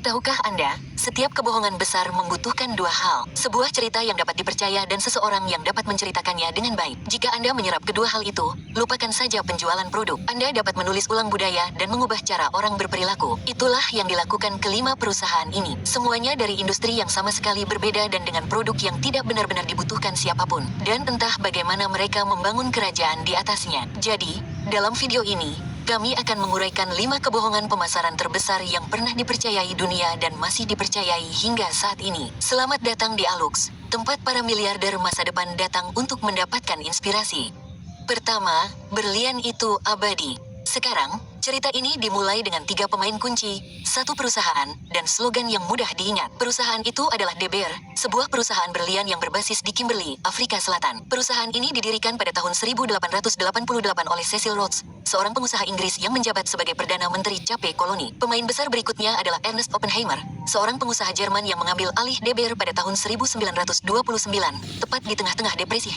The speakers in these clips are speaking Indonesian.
Tahukah Anda, setiap kebohongan besar membutuhkan dua hal. Sebuah cerita yang dapat dipercaya dan seseorang yang dapat menceritakannya dengan baik. Jika Anda menyerap kedua hal itu, lupakan saja penjualan produk. Anda dapat menulis ulang budaya dan mengubah cara orang berperilaku. Itulah yang dilakukan kelima perusahaan ini. Semuanya dari industri yang sama sekali berbeda dan dengan produk yang tidak benar-benar dibutuhkan siapapun. Dan entah bagaimana mereka membangun kerajaan di atasnya. Jadi, dalam video ini, kami akan menguraikan 5 kebohongan pemasaran terbesar yang pernah dipercayai dunia dan masih dipercayai hingga saat ini. Selamat datang di Alux, tempat para miliarder masa depan datang untuk mendapatkan inspirasi. Pertama, berlian itu abadi. Sekarang, cerita ini dimulai dengan 3 pemain kunci, 1 perusahaan, dan slogan yang mudah diingat. Perusahaan itu adalah De Beer, sebuah perusahaan berlian yang berbasis di Kimberley, Afrika Selatan. Perusahaan ini didirikan pada tahun 1888 oleh Cecil Rhodes, seorang pengusaha Inggris yang menjabat sebagai Perdana Menteri Cape Koloni. Pemain besar berikutnya adalah Ernest Oppenheimer, seorang pengusaha Jerman yang mengambil alih De Beer pada tahun 1929, tepat di tengah-tengah depresi.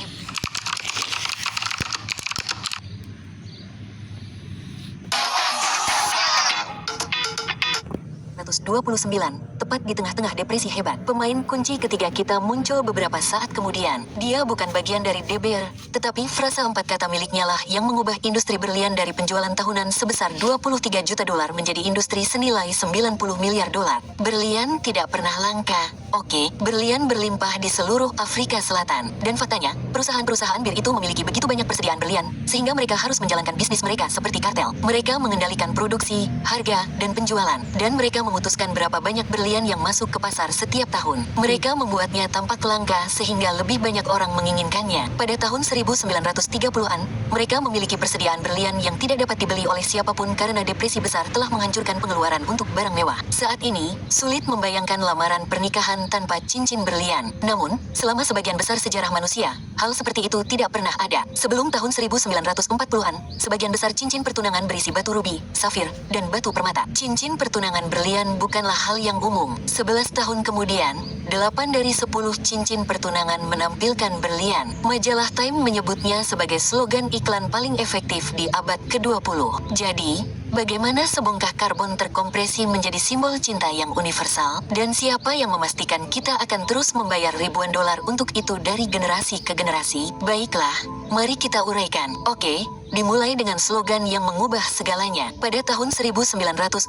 1929, tepat di tengah-tengah depresi hebat. Pemain kunci ketiga kita muncul beberapa saat kemudian. Dia bukan bagian dari De Beer, tetapi frasa 4 kata miliknya lah yang mengubah industri berlian dari penjualan tahunan sebesar 23 juta dolar menjadi industri senilai 90 miliar dolar. Berlian tidak pernah langka. Oke, berlian berlimpah di seluruh Afrika Selatan. Dan faktanya, perusahaan-perusahaan bir itu memiliki begitu banyak persediaan berlian, sehingga mereka harus menjalankan bisnis mereka seperti kartel. Mereka mengendalikan produksi, harga, dan penjualan. Dan mereka memutuskan berapa banyak berlian yang masuk ke pasar setiap tahun. Mereka membuatnya tampak langka sehingga lebih banyak orang menginginkannya. Pada tahun 1930-an, mereka memiliki persediaan berlian yang tidak dapat dibeli oleh siapapun karena depresi besar telah menghancurkan pengeluaran untuk barang mewah. Saat ini, sulit membayangkan lamaran pernikahan tanpa cincin berlian. Namun, selama sebagian besar sejarah manusia, hal seperti itu tidak pernah ada. Sebelum tahun 1940-an, sebagian besar cincin pertunangan berisi batu rubi, safir, dan batu permata. Cincin pertunangan berlian bukanlah hal yang umum. 11 tahun kemudian, 8 dari 10 cincin pertunangan menampilkan berlian. Majalah Time menyebutnya sebagai slogan iklan paling efektif di abad ke-20. Jadi, bagaimana sebongkah karbon terkompresi menjadi simbol cinta yang universal? Dan siapa yang memastikan kita akan terus membayar ribuan dolar untuk itu dari generasi ke generasi? Baiklah, mari kita uraikan. Oke, dimulai dengan slogan yang mengubah segalanya. Pada tahun 1947,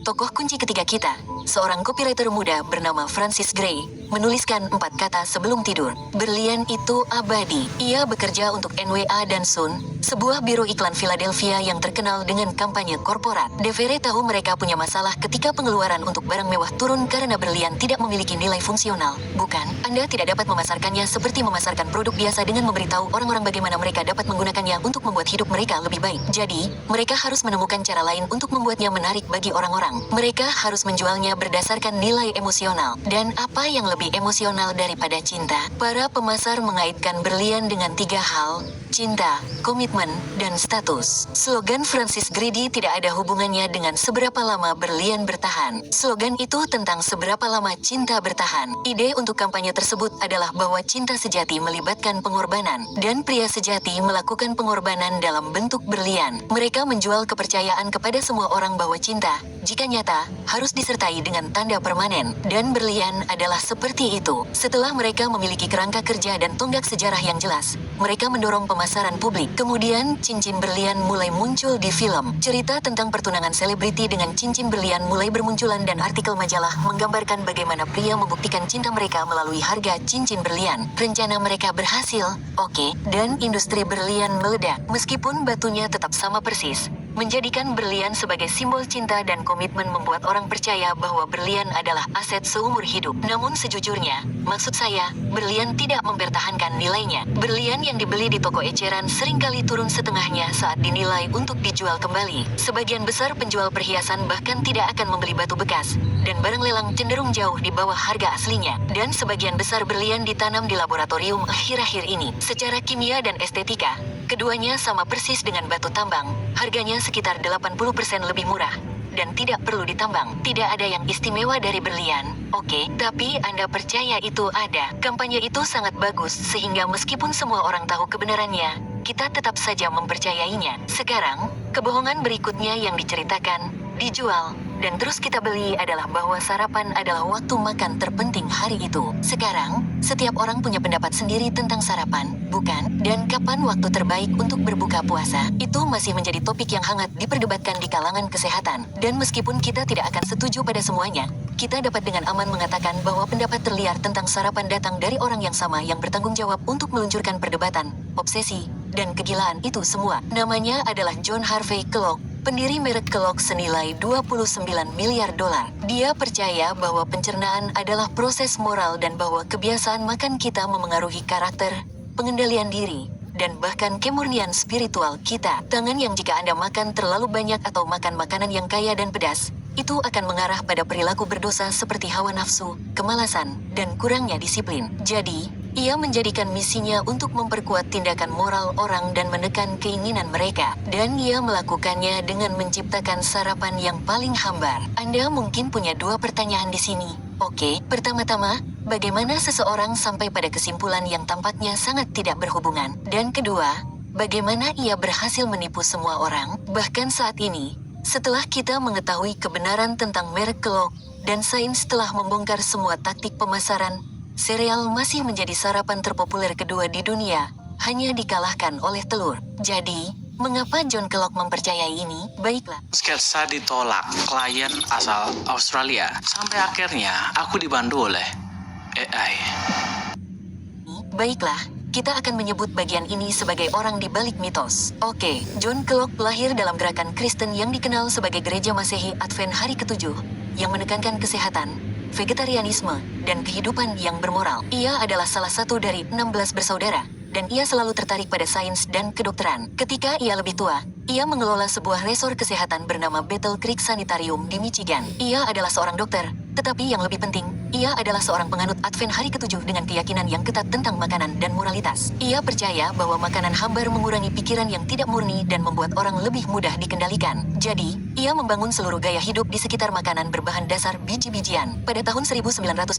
tokoh kunci ketiga kita, seorang copywriter muda bernama Francis Gray, menuliskan 4 kata sebelum tidur. Berlian itu abadi. Ia bekerja untuk NWA dan Sun, sebuah biro iklan Philadelphia yang terkenal dengan kampanye korporat. De Beer tahu mereka punya masalah ketika pengeluaran untuk barang mewah turun karena berlian tidak memiliki nilai fungsional. Bukan, Anda tidak dapat memasarkannya seperti memasarkan produk biasa dengan memberitahu orang-orang bagaimana mereka dapat menggunakannya untuk membuat hidup mereka lebih baik. Jadi, mereka harus menemukan cara lain untuk membuatnya menarik bagi orang-orang. Mereka harus menjualnya berdasarkan nilai emosional. Dan apa yang lebih emosional daripada cinta? Para pemasar mengaitkan berlian dengan 3 hal: cinta, komitmen, dan status. Slogan Francis Grady tidak ada hubungannya dengan seberapa lama berlian bertahan. Slogan itu tentang seberapa lama cinta bertahan. Ide untuk kampanye tersebut adalah bahwa cinta sejati melibatkan pengorbanan, dan pria sejati melakukan pengorbanan dalam bentuk berlian. Mereka menjual kepercayaan kepada semua orang bahwa cinta, jika nyata, harus disertai dengan tanda permanen. Dan berlian adalah seperti itu. Setelah mereka memiliki kerangka kerja dan tonggak sejarah yang jelas, mereka mendorong pemasaran publik. Kemudian, cincin berlian mulai muncul di film. Cerita tentang pertunangan selebriti dengan cincin berlian mulai bermunculan dan artikel majalah menggambarkan bagaimana pria membuktikan cinta mereka melalui harga cincin berlian. Rencana mereka berhasil, oke, dan industri berlian meledak. Meskipun batunya tetap sama persis, menjadikan berlian sebagai simbol cinta dan komitmen membuat orang percaya bahwa berlian adalah aset seumur hidup. Namun sejujurnya, maksud saya, berlian tidak mempertahankan nilainya. Berlian yang dibeli di toko eceran seringkali turun setengahnya saat dinilai untuk dijual kembali. Sebagian besar penjual perhiasan bahkan tidak akan membeli batu bekas, dan barang lelang cenderung jauh di bawah harga aslinya. Dan sebagian besar berlian ditanam di laboratorium akhir-akhir ini. Secara kimia dan estetika, keduanya sama persis dengan batu tambang. Harganya sekitar 80% lebih murah, dan tidak perlu ditambang. Tidak ada yang istimewa dari berlian, oke, tapi Anda percaya itu ada. Kampanye itu sangat bagus, sehingga meskipun semua orang tahu kebenarannya, kita tetap saja mempercayainya. Sekarang, kebohongan berikutnya yang diceritakan, dijual, dan terus kita beli adalah bahwa sarapan adalah waktu makan terpenting hari itu. Sekarang, setiap orang punya pendapat sendiri tentang sarapan, bukan? Dan kapan waktu terbaik untuk berbuka puasa? Itu masih menjadi topik yang hangat diperdebatkan di kalangan kesehatan. Dan meskipun kita tidak akan setuju pada semuanya, kita dapat dengan aman mengatakan bahwa pendapat terliar tentang sarapan datang dari orang yang sama yang bertanggung jawab untuk meluncurkan perdebatan, obsesi, dan kegilaan itu semua. Namanya adalah John Harvey Kellogg, pendiri merek Kellogg senilai 29 miliar dolar. Dia percaya bahwa pencernaan adalah proses moral dan bahwa kebiasaan makan kita memengaruhi karakter, pengendalian diri, dan bahkan kemurnian spiritual kita. Tangan yang jika Anda makan terlalu banyak atau makan makanan yang kaya dan pedas, itu akan mengarah pada perilaku berdosa seperti hawa nafsu, kemalasan, dan kurangnya disiplin. Jadi, ia menjadikan misinya untuk memperkuat tindakan moral orang dan menekan keinginan mereka. Dan ia melakukannya dengan menciptakan sarapan yang paling hambar. Anda mungkin punya dua pertanyaan di sini. Oke, pertama-tama, bagaimana seseorang sampai pada kesimpulan yang tampaknya sangat tidak berhubungan? Dan kedua, bagaimana ia berhasil menipu semua orang? Bahkan saat ini, setelah kita mengetahui kebenaran tentang merek Kellogg, dan sains telah membongkar semua taktik pemasaran, sereal masih menjadi sarapan terpopuler kedua di dunia, hanya dikalahkan oleh telur. Jadi, mengapa John Kellogg mempercayai ini? Baiklah. Sketsa ditolak klien asal Australia. Sampai akhirnya aku dibantu oleh AI. Baiklah, kita akan menyebut bagian ini sebagai orang di balik mitos. Oke, John Kellogg lahir dalam gerakan Kristen yang dikenal sebagai Gereja Masehi Advent Hari ke-7, yang menekankan kesehatan, vegetarianisme, dan kehidupan yang bermoral. Ia adalah salah satu dari 16 bersaudara, dan ia selalu tertarik pada sains dan kedokteran. Ketika ia lebih tua, ia mengelola sebuah resor kesehatan bernama Battle Creek Sanitarium di Michigan. Ia adalah seorang dokter, tetapi yang lebih penting, ia adalah seorang penganut Advent Hari ke-7 dengan keyakinan yang ketat tentang makanan dan moralitas. Ia percaya bahwa makanan hambar mengurangi pikiran yang tidak murni dan membuat orang lebih mudah dikendalikan. Jadi, ia membangun seluruh gaya hidup di sekitar makanan berbahan dasar biji-bijian. Pada tahun 1984,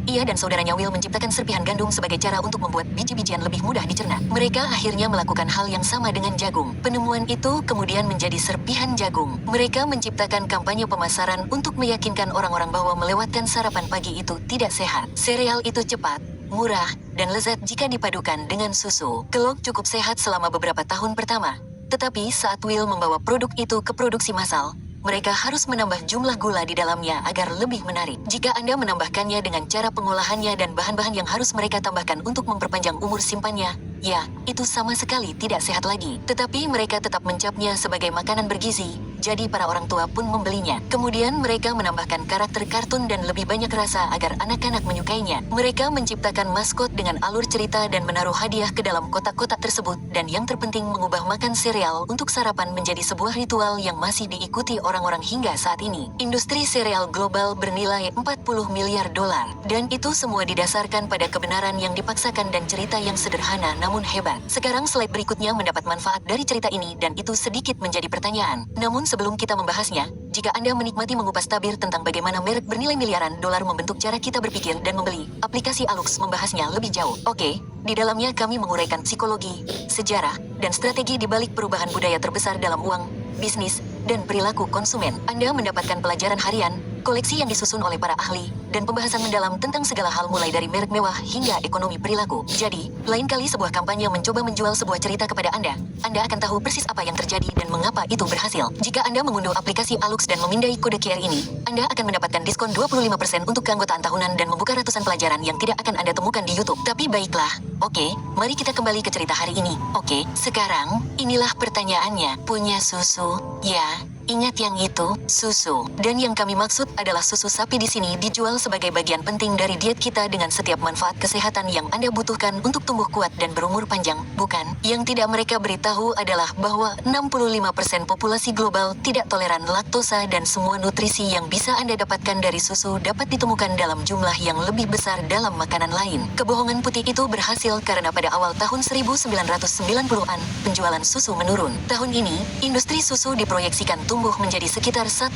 ia dan saudaranya Will menciptakan serpihan gandum sebagai cara untuk membuat biji-bijian lebih mudah dicerna. Mereka akhirnya melakukan hal yang sama dengan jagung. Penemuan itu kemudian menjadi serpihan jagung. Mereka menciptakan kampanye pemasaran untuk meyakinkan orang-orang bahwa melewatkan sarapan pagi itu tidak sehat. Sereal itu cepat, murah, dan lezat jika dipadukan dengan susu. Kellogg cukup sehat selama beberapa tahun pertama. Tetapi saat Will membawa produk itu ke produksi massal, mereka harus menambah jumlah gula di dalamnya agar lebih menarik. Jika Anda menambahkannya dengan cara pengolahannya dan bahan-bahan yang harus mereka tambahkan untuk memperpanjang umur simpannya, ya, itu sama sekali tidak sehat lagi. Tetapi mereka tetap mencapnya sebagai makanan bergizi, jadi para orang tua pun membelinya. Kemudian mereka menambahkan karakter kartun dan lebih banyak rasa agar anak-anak menyukainya. Mereka menciptakan maskot dengan alur cerita dan menaruh hadiah ke dalam kotak-kotak tersebut. Dan yang terpenting mengubah makan sereal untuk sarapan menjadi sebuah ritual yang masih diikuti orang-orang hingga saat ini. Industri sereal global bernilai 40 miliar dolar. Dan itu semua didasarkan pada kebenaran yang dipaksakan dan cerita yang sederhana namun hebat. Sekarang slide berikutnya mendapat manfaat dari cerita ini dan itu sedikit menjadi pertanyaan. Namun sebelum kita membahasnya, jika Anda menikmati mengupas tabir tentang bagaimana merek bernilai miliaran dolar membentuk cara kita berpikir dan membeli, aplikasi Alux membahasnya lebih jauh. Oke, di dalamnya kami menguraikan psikologi, sejarah, dan strategi di balik perubahan budaya terbesar dalam uang, bisnis, dan perilaku konsumen. Anda mendapatkan pelajaran harian, koleksi yang disusun oleh para ahli, dan pembahasan mendalam tentang segala hal mulai dari merek mewah hingga ekonomi perilaku. Jadi, lain kali sebuah kampanye mencoba menjual sebuah cerita kepada Anda akan tahu persis apa yang terjadi dan mengapa itu berhasil. Jika Anda mengunduh aplikasi Alux dan memindai kode QR ini, Anda akan mendapatkan diskon 25% untuk keanggotaan tahunan dan membuka ratusan pelajaran yang tidak akan Anda temukan di YouTube. Tapi baiklah, oke, mari kita kembali ke cerita hari ini. Oke, sekarang, inilah pertanyaannya. Punya susu? Ya. Ingat yang itu, susu. Dan yang kami maksud adalah susu sapi di sini dijual sebagai bagian penting dari diet kita dengan setiap manfaat kesehatan yang Anda butuhkan untuk tumbuh kuat dan berumur panjang, bukan? Yang tidak mereka beritahu adalah bahwa 65% populasi global tidak toleran laktosa dan semua nutrisi yang bisa Anda dapatkan dari susu dapat ditemukan dalam jumlah yang lebih besar dalam makanan lain. Kebohongan putih itu berhasil karena pada awal tahun 1990-an, penjualan susu menurun. Tahun ini, industri susu diproyeksikan tumbuh menjadi sekitar 1,005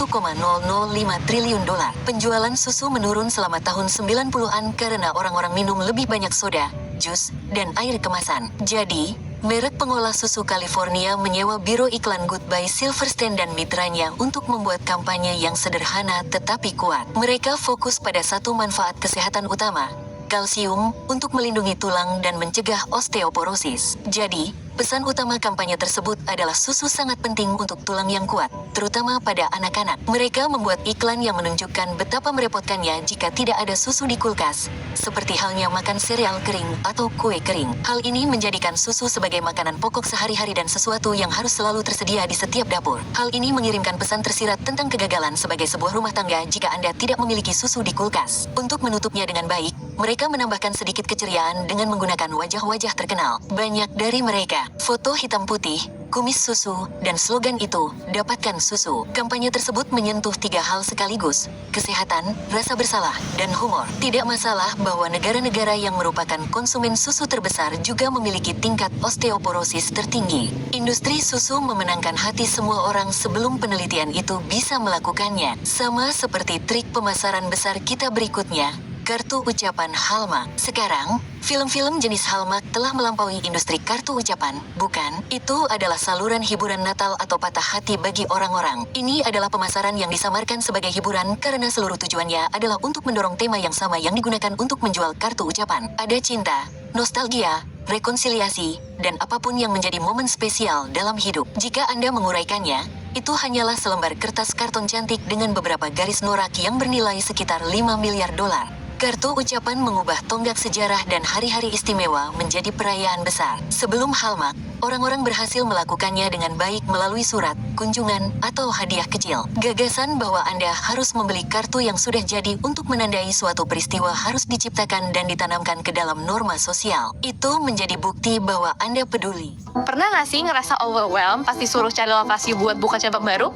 triliun dolar. Penjualan susu menurun selama tahun 90-an karena orang-orang minum lebih banyak soda, jus, dan air kemasan. Jadi, Merek pengolah susu California menyewa biro iklan Goodbye Silverstein dan mitranya untuk membuat kampanye yang sederhana tetapi kuat. Mereka fokus pada satu manfaat kesehatan utama, kalsium, untuk melindungi tulang dan mencegah osteoporosis. Jadi, pesan utama kampanye tersebut adalah susu sangat penting untuk tulang yang kuat, terutama pada anak-anak. Mereka membuat iklan yang menunjukkan betapa merepotkannya jika tidak ada susu di kulkas, seperti halnya makan sereal kering atau kue kering. Hal ini menjadikan susu sebagai makanan pokok sehari-hari dan sesuatu yang harus selalu tersedia di setiap dapur. Hal ini mengirimkan pesan tersirat tentang kegagalan sebagai sebuah rumah tangga jika Anda tidak memiliki susu di kulkas. Untuk menutupnya dengan baik, mereka menambahkan sedikit keceriaan dengan menggunakan wajah-wajah terkenal. Banyak dari mereka, foto hitam putih, kumis susu, dan slogan itu, dapatkan susu. Kampanye tersebut menyentuh 3 hal sekaligus, kesehatan, rasa bersalah, dan humor. Tidak masalah bahwa negara-negara yang merupakan konsumen susu terbesar juga memiliki tingkat osteoporosis tertinggi. Industri susu memenangkan hati semua orang sebelum penelitian itu bisa melakukannya. Sama seperti trik pemasaran besar kita berikutnya, kartu ucapan Hallmark. Sekarang, film-film jenis Hallmark telah melampaui industri kartu ucapan, bukan? Itu adalah saluran hiburan Natal atau patah hati bagi orang-orang. Ini adalah pemasaran yang disamarkan sebagai hiburan karena seluruh tujuannya adalah untuk mendorong tema yang sama yang digunakan untuk menjual kartu ucapan. Ada cinta, nostalgia, rekonsiliasi, dan apapun yang menjadi momen spesial dalam hidup. Jika Anda menguraikannya, itu hanyalah selembar kertas karton cantik dengan beberapa garis norak yang bernilai sekitar 5 miliar dolar. Kartu ucapan mengubah tonggak sejarah dan hari-hari istimewa menjadi perayaan besar. Sebelum Hallmark, orang-orang berhasil melakukannya dengan baik melalui surat, kunjungan, atau hadiah kecil. Gagasan bahwa Anda harus membeli kartu yang sudah jadi untuk menandai suatu peristiwa harus diciptakan dan ditanamkan ke dalam norma sosial. Itu menjadi bukti bahwa Anda peduli. Pernah nggak sih ngerasa overwhelmed pas disuruh cari lokasi buat buka cabang baru?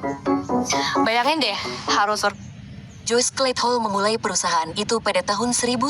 Bayangin deh, harus Joyce Clayton memulai perusahaan itu pada tahun 1910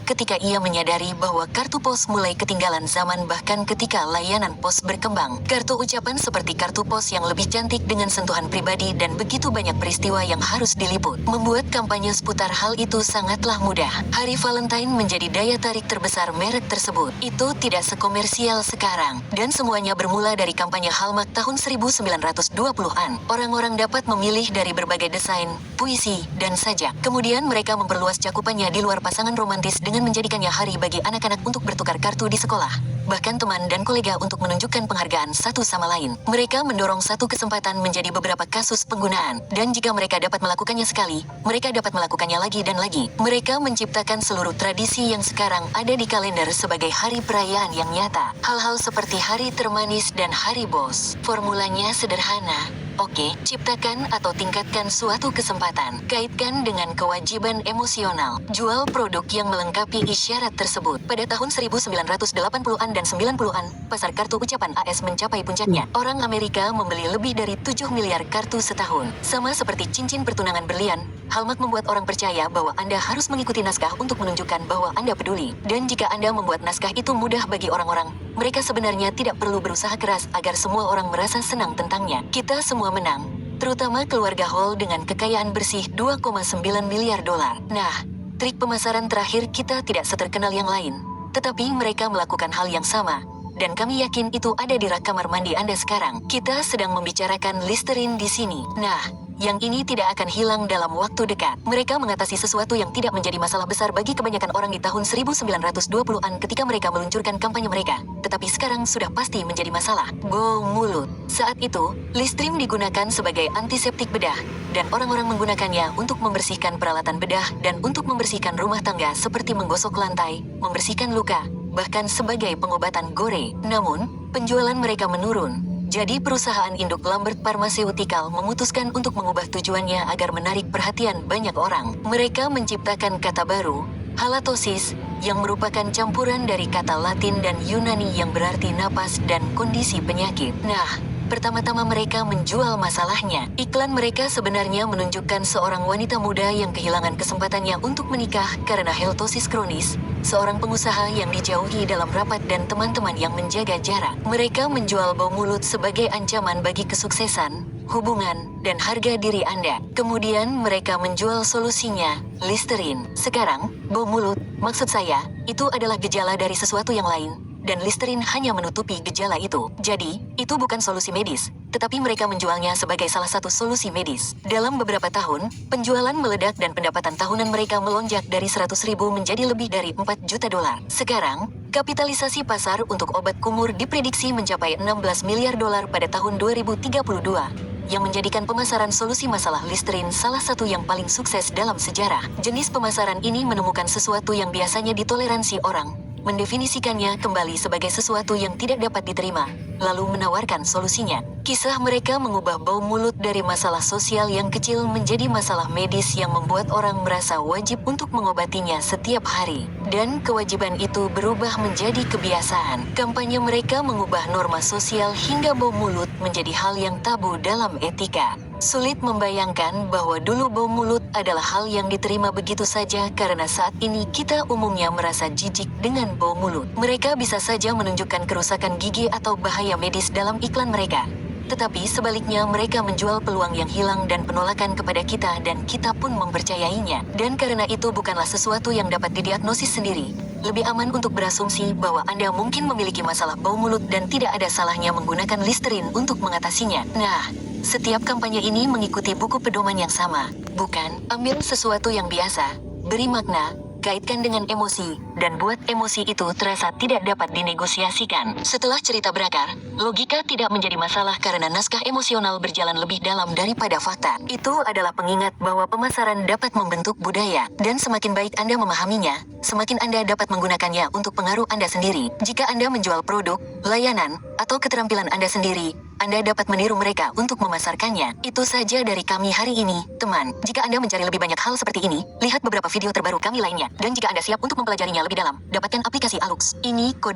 ketika ia menyadari bahwa kartu pos mulai ketinggalan zaman bahkan ketika layanan pos berkembang. Kartu ucapan seperti kartu pos yang lebih cantik dengan sentuhan pribadi dan begitu banyak peristiwa yang harus diliput. Membuat kampanye seputar hal itu sangatlah mudah. Hari Valentine menjadi daya tarik terbesar merek tersebut. Itu tidak sekomersial sekarang. Dan semuanya bermula dari kampanye Hallmark tahun 1920-an. Orang-orang dapat memilih dari berbagai desain, puisi, dan sajak. Kemudian mereka memperluas cakupannya di luar pasangan romantis dengan menjadikannya hari bagi anak-anak untuk bertukar kartu di sekolah. Bahkan teman dan kolega untuk menunjukkan penghargaan satu sama lain. Mereka mendorong satu kesempatan menjadi beberapa kasus penggunaan. Dan jika mereka dapat melakukannya sekali, mereka dapat melakukannya lagi dan lagi. Mereka menciptakan seluruh tradisi yang sekarang ada di kalender sebagai hari perayaan yang nyata. Hal-hal seperti hari termanis dan hari bos. Formulanya sederhana. Oke, ciptakan atau tingkatkan suatu kesempatan. Kaitkan dengan kewajiban emosional. Jual produk yang melengkapi isyarat tersebut. Pada tahun 1980-an dan 90-an, pasar kartu ucapan AS mencapai puncaknya. Orang Amerika membeli lebih dari 7 miliar kartu setahun. Sama seperti cincin pertunangan berlian, Hallmark membuat orang percaya bahwa Anda harus mengikuti naskah untuk menunjukkan bahwa Anda peduli. Dan jika Anda membuat naskah itu mudah bagi orang-orang, mereka sebenarnya tidak perlu berusaha keras agar semua orang merasa senang tentangnya. Kita semua menang, terutama keluarga Hall dengan kekayaan bersih 2,9 miliar dolar. Nah, trik pemasaran terakhir kita tidak seterkenal yang lain, tetapi mereka melakukan hal yang sama. Dan kami yakin itu ada di rak kamar mandi Anda sekarang. Kita sedang membicarakan Listerine di sini. Nah, yang ini tidak akan hilang dalam waktu dekat. Mereka mengatasi sesuatu yang tidak menjadi masalah besar bagi kebanyakan orang di tahun 1920-an ketika mereka meluncurkan kampanye mereka. Tetapi sekarang sudah pasti menjadi masalah. Bau mulut. Saat itu, Listerine digunakan sebagai antiseptik bedah. Dan orang-orang menggunakannya untuk membersihkan peralatan bedah dan untuk membersihkan rumah tangga seperti menggosok lantai, membersihkan luka, bahkan sebagai pengobatan gore. Namun, penjualan mereka menurun. Jadi perusahaan induk Lambert Pharmaceutical memutuskan untuk mengubah tujuannya agar menarik perhatian banyak orang. Mereka menciptakan kata baru, halatosis, yang merupakan campuran dari kata Latin dan Yunani yang berarti napas dan kondisi penyakit. Nah, pertama-tama mereka menjual masalahnya. Iklan mereka sebenarnya menunjukkan seorang wanita muda yang kehilangan kesempatannya untuk menikah karena halitosis kronis. Seorang pengusaha yang dijauhi dalam rapat dan teman-teman yang menjaga jarak. Mereka menjual bau mulut sebagai ancaman bagi kesuksesan, hubungan, dan harga diri Anda. Kemudian mereka menjual solusinya, Listerine. Sekarang, bau mulut, maksud saya, itu adalah gejala dari sesuatu yang lain. dan Listerine hanya menutupi gejala itu. Jadi, itu bukan solusi medis, tetapi mereka menjualnya sebagai salah satu solusi medis. Dalam beberapa tahun, penjualan meledak dan pendapatan tahunan mereka melonjak dari 100.000 menjadi lebih dari 4 juta dolar. Sekarang, kapitalisasi pasar untuk obat kumur diprediksi mencapai 16 miliar dolar pada tahun 2032. Yang menjadikan pemasaran solusi masalah Listerine salah satu yang paling sukses dalam sejarah. Jenis pemasaran ini menemukan sesuatu yang biasanya ditoleransi orang, mendefinisikannya kembali sebagai sesuatu yang tidak dapat diterima, lalu menawarkan solusinya. Kisah mereka mengubah bau mulut dari masalah sosial yang kecil menjadi masalah medis yang membuat orang merasa wajib untuk mengobatinya setiap hari. Dan kewajiban itu berubah menjadi kebiasaan. Kampanye mereka mengubah norma sosial hingga bau mulut menjadi hal yang tabu dalam etika. Sulit membayangkan bahwa dulu bau mulut adalah hal yang diterima begitu saja karena saat ini kita umumnya merasa jijik dengan bau mulut. Mereka bisa saja menunjukkan kerusakan gigi atau bahaya medis dalam iklan mereka. Tetapi sebaliknya mereka menjual peluang yang hilang dan penolakan kepada kita dan kita pun mempercayainya. Dan karena itu bukanlah sesuatu yang dapat didiagnosis sendiri. Lebih aman untuk berasumsi bahwa Anda mungkin memiliki masalah bau mulut dan tidak ada salahnya menggunakan Listerine untuk mengatasinya. Nah, setiap kampanye ini mengikuti buku pedoman yang sama. Bukan, ambil sesuatu yang biasa, beri makna, kaitkan dengan emosi, dan buat emosi itu terasa tidak dapat dinegosiasikan. Setelah cerita berakar, logika tidak menjadi masalah karena naskah emosional berjalan lebih dalam daripada fakta. Itu adalah pengingat bahwa pemasaran dapat membentuk budaya, dan semakin baik Anda memahaminya, semakin Anda dapat menggunakannya untuk pengaruh Anda sendiri. Jika Anda menjual produk, layanan, atau keterampilan Anda sendiri, Anda dapat meniru mereka untuk memasarkannya. Itu saja dari kami hari ini, teman. Jika Anda mencari lebih banyak hal seperti ini, lihat beberapa video terbaru kami lainnya. Dan jika Anda siap untuk mempelajarinya lebih dalam, dapatkan aplikasi Alux. Ini kode